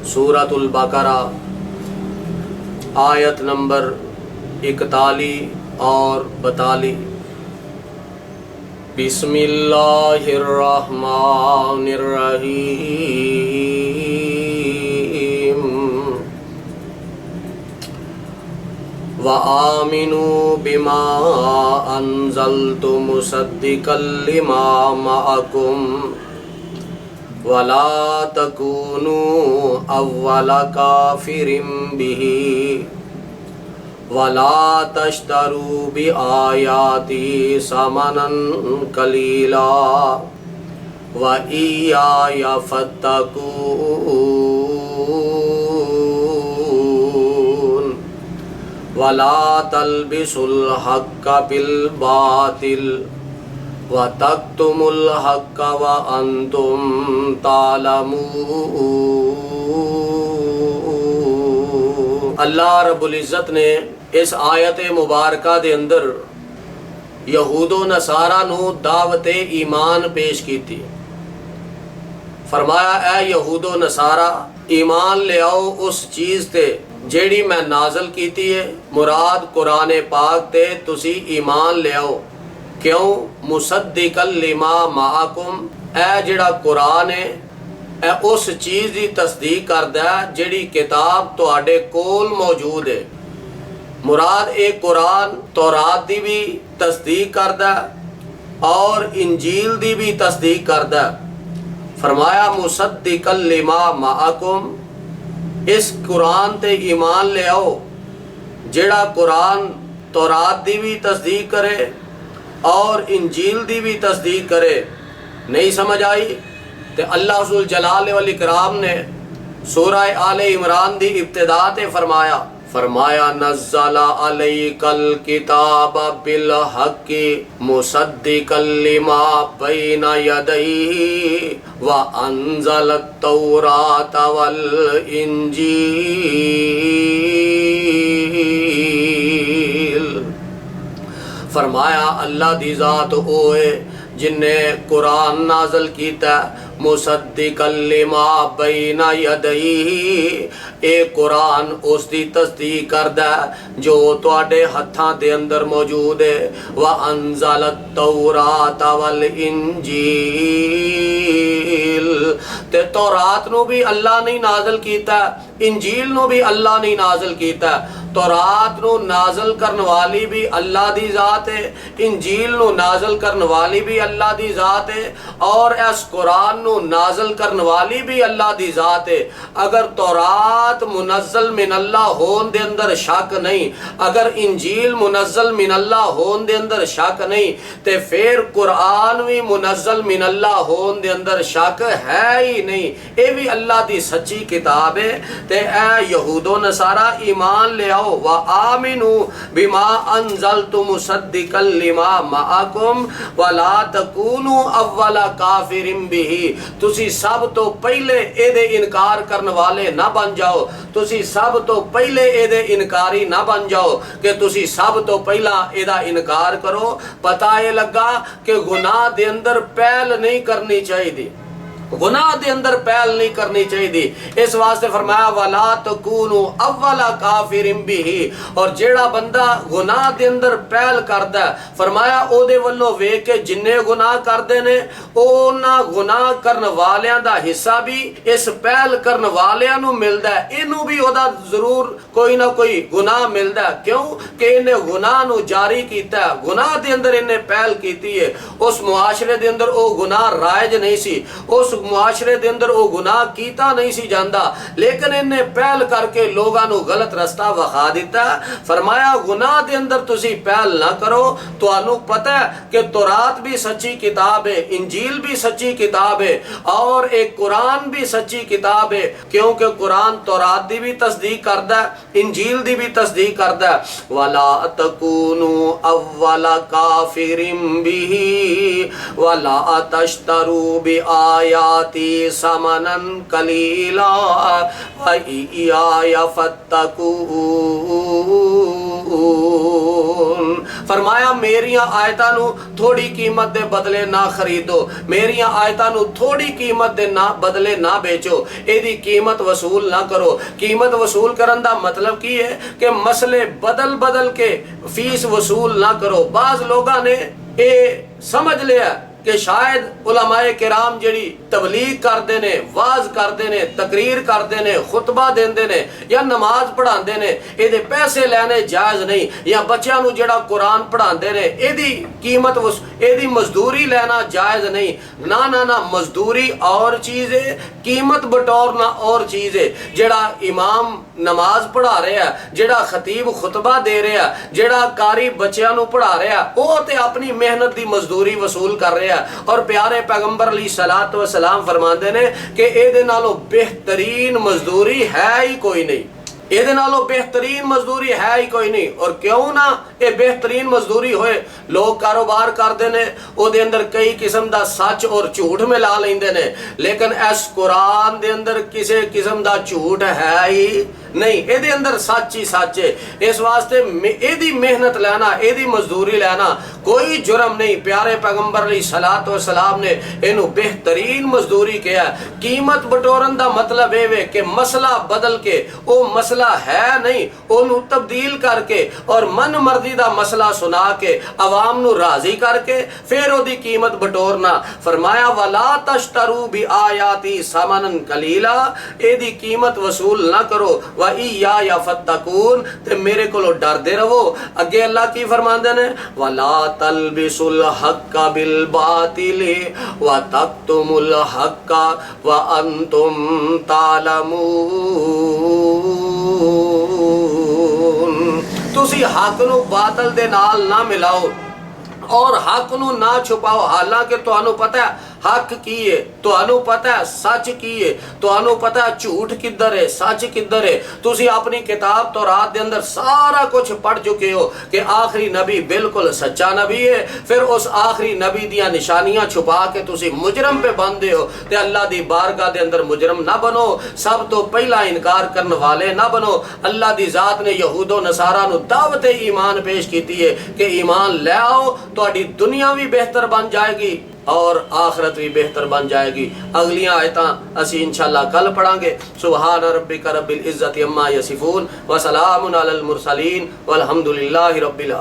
सूरतुल बकरा आयत नंबर 41 और 42। बिस्मिल्लाहिर्रहमानिर्रहीम। व आमिनू बिमा अंज़लतु मुसद्दिक़ल लिमा मअकुम वला तकूनू अव्वल काफिरिम बिही वला तश्तरू बि आयाती समनन कलीला व इय्याय फत्तकून वला तल्बिसुल हक़्क़ बिल बातिल व तक्तुमुल हक़्क़ व अंतुम तालमून। अल्लाह रब्बुल इज़्ज़त ने इस आयत मुबारका दे अंदर यहूदो नसारा नू दावत ईमान पेश की थी। फरमाया ऐ यहूदो नसारा ईमान ले आओ उस चीज़ ते जेड़ी मैं नाज़िल कीती है। मुराद कुरान पाक ते तुसी ईमान ले आओ। क्यों? मुसद्दिक़ल लिमा माअकुम, ऐ जिहड़ा कुरान है ऐ उस चीज़ की तस्दीक करदा है जिहड़ी किताब तुहाडे कोल मौजूद है। मुराद एक कुरान तौरात दी भी तस्दीक करदा है और इंजील दी भी तस्दीक करदा है। फरमाया मुसद्दिक़ल लिमा माअकुम, इस कुरान ते ईमान ले आओ जिहड़ा कुरान तौरात दी भी तस्दीक करे और इंजील दी भी तस्दीक करे। नहीं समझ आई तो अल्लाह ज़ुल जलाल वल इकराम ने सूरह आले इमरान दी इब्तिदा ते फरमाया नज़्ज़ला अलैकल किताब बिल हक़्क़ि मुसद्दिक़ल लिमा बैना यदैहि व अंज़लत तौरात वल इंजील। फरमाया अल्लाह दी ज़ात ओए जिन्ने कुरान नाज़िल कीता मुसद्दिक़ल लिमा बैना यदैहि, ए कुरान उसकी तस्दीक करदा जो तुहाडे हत्थां दे अंदर मौजूद है। व अंज़लत तौरात वल इंजील, ते तौरात नू भी अल्लाह ने नाज़िल कीता, इंजील नू भी अल्लाह ने नाज़िल कीता। तौरात नू नाज़िल करने वाली भी अल्लाह दी ज़ात है, इंजील नू नाज़िल करने वाली भी अल्लाह दी ज़ात है और इस कुरान नू नाज़िल करने वाली भी अल्लाह दी ज़ात है। अगर तौरात मुनज़्ज़ल मिन अल्लाह होन दे अंदर शक नहीं, अगर इंजील मुनज़्ज़ल मिन अल्लाह होन दे अंदर शक नहीं, ते फिर कुरान भी मुनज़्ज़ल मिन अल्लाह होन दे अंदर शक है ही नहीं। ये भी अल्लाह दी सच्ची किताब है। ते ऐ यहूदो नसारा ईमान ले आओ। व आमिनू बिमा अंज़लतु मुसद्दिक़ल लिमा माअकुम वला तकूनू अव्वल काफिरिन बिही, तुसी सब तो पहले एदे इनकार करने वाले ना बन जाओ, तुसी सब तो पहले एदे इनकारी ना बन जाओ कि तुसी सब तो पहला एदा इनकार करो। पता ये लगा कि गुनाह दे अंदर पहल नहीं करनी चाहिए, गुनाह दे अंदर पहल नहीं करनी चाहिए। इस वास्ते फरमाया वला तकूनू अव्वल काफिरिन बिही, और जेड़ा बंदा गुनाह दे अंदर पहल करदा फरमाया ओदे वल्लों वेख के जिन्ने गुनाह करदे ने ओना गुनाह करन वालियां दा हिस्सा भी इस पहल करन वालियां नू मिलदा है। इनू भी ओदा जरूर कोई ना कोई गुनाह मिलदा है। क्यों कि इन्हें गुनाह नू जारी कीता, गुनाह दे अंदर इन्हें पहल कीती है। उस मुआशरे दे अंदर ओ गुनाह राइज नहीं सी, उस मुआशरे दे अंदर वो गुनाह कीता नहीं सी जांदा, लेकिन इन्हें पहल करके लोगों नू गलत रास्ता विखा दिता। फरमाया गुनाह दे अंदर तुसी पहल ना करो। तुहानू पता है कि तौरात भी सच्ची किताब है, इंजील भी सच्ची किताब है और एक कुरान भी सच्ची किताब है, क्योंकि कुरान तौरात दी भी तस्दीक करदा है, इंजील दी भी तस्दीक करदा है। वला तकूनू अव्वल काफिरिन बिही वला तश्तरू बि आया आयाती समनन कलीला व इया फत्तकून। फरमाया मेरिया आयतां नू थोड़ी कीमत दे बदले ना खरीदो, मेरिया आयतां नू थोड़ी कीमत दे ना बदले ना बेचो, एदी कीमत वसूल ना करो। कीमत वसूल करन दा मतलब की है कि मसले बदल बदल के फीस वसूल ना करो। बाज लोगां ने ये समझ लिया कि शायद उलमाए किराम जिहड़ी तबलीग करते ने, वाज करते ने, तकरीर करते ने, खुतबा देंदे ने या नमाज पढ़ाते ने, ये पैसे लेने जायज़ नहीं, या बच्चों नूं जिहड़ा कुरान पढ़ाते ने एदी कीमत एदी मजदूरी लेना जायज़ नहीं। ना ना ना, मजदूरी और चीज़ है, कीमत बटोरना और चीज़ है। जिहड़ा इमाम नमाज पढ़ा रहा है, जिहड़ा खतीब खुतबा दे रहा है, जिहड़ा कारी बच्चों नूं पढ़ा रहा है, वो तो अपनी मेहनत की मजदूरी वसूल कर रहा है। और प्यारे पैगंबर अलैहिस्सलातु वस्सलाम फरमाते ने कि एदे नालों बेहतरीन मजदूरी है ही कोई नहीं, ਇਹਦੇ ਨਾਲੋਂ बेहतरीन मजदूरी है ही कोई नहीं। और क्यों ना ये बेहतरीन मजदूरी होए, लोग कारोबार करते हैं, ਉਹਦੇ अंदर कई किस्म का सच और झूठ मिला लेंदे ने, लेकिन इस कुरान दे अंदर किसी किस्म का झूठ है ही नहीं, ਇਹਦੇ अंदर सच ही सच है। इस वास्ते ਇਹਦੀ मेहनत लेना, ਇਹਦੀ मजदूरी लेना कोई जुर्म नहीं। प्यारे पैगंबर अलैहिस्सलातु वस्सलाम ने इनू बेहतरीन मजदूरी किया। कीमत बटोरन का मतलब ये कि मसला बदल के, वो मसला है नहीं, ओनू तब्दील करके और मन मर्जी का मसला सुना के अवाम नू राजी करके फिर ओदी कीमत बटोरना। फरमाया वला तश्तरू बि आयाती समनन कलीला, एदी कीमत वसूल ना करो, व इया फत्तकून, ते मेरे कोलो डरदे रहो। अगे अल्लाह की फरमांदे ने वला तलबिसुल हक्का बिल बातिली व तक्तुमुल हक्का व अंतुम तालमून। तुसी हक नू बातल दे नाल ना मिलाओ और हक नू ना छुपाओ, हालांकि तुहानू पता है हक की है, तुहानू पता है सच की है, तुहानू पता है झूठ किधर है, सच किधर है। तुसी अपनी किताब तौरात दे अंदर सारा कुछ पढ़ चुके हो कि आखिरी नबी बिल्कुल सच्चा नबी है, फिर उस आखिरी नबी दियां निशानियां छुपा के तुसी मुजरम पे बंदे हो। ते अल्लाह दी बारगाह दे अंदर मुजरम ना बनो, सब तो पहला इनकार करने वाले ना बनो। अल्लाह दी जात ने यहूदो नसारा नू दावत ईमान पेश की है कि ईमान ले आओ, तुहाडी दुनिया भी बेहतर बन जाएगी और आखिरत भी बेहतर बन जाएगी। अगलियां आयतां असी इंशाअल्लाह कल पढ़ांगे। सुबहान रब्बिका रब्बिल इज्जति अम्मा यसिफून व सलामुन अलल मुरसलीन वल्हम्दुलिल्लाहि रब्बिल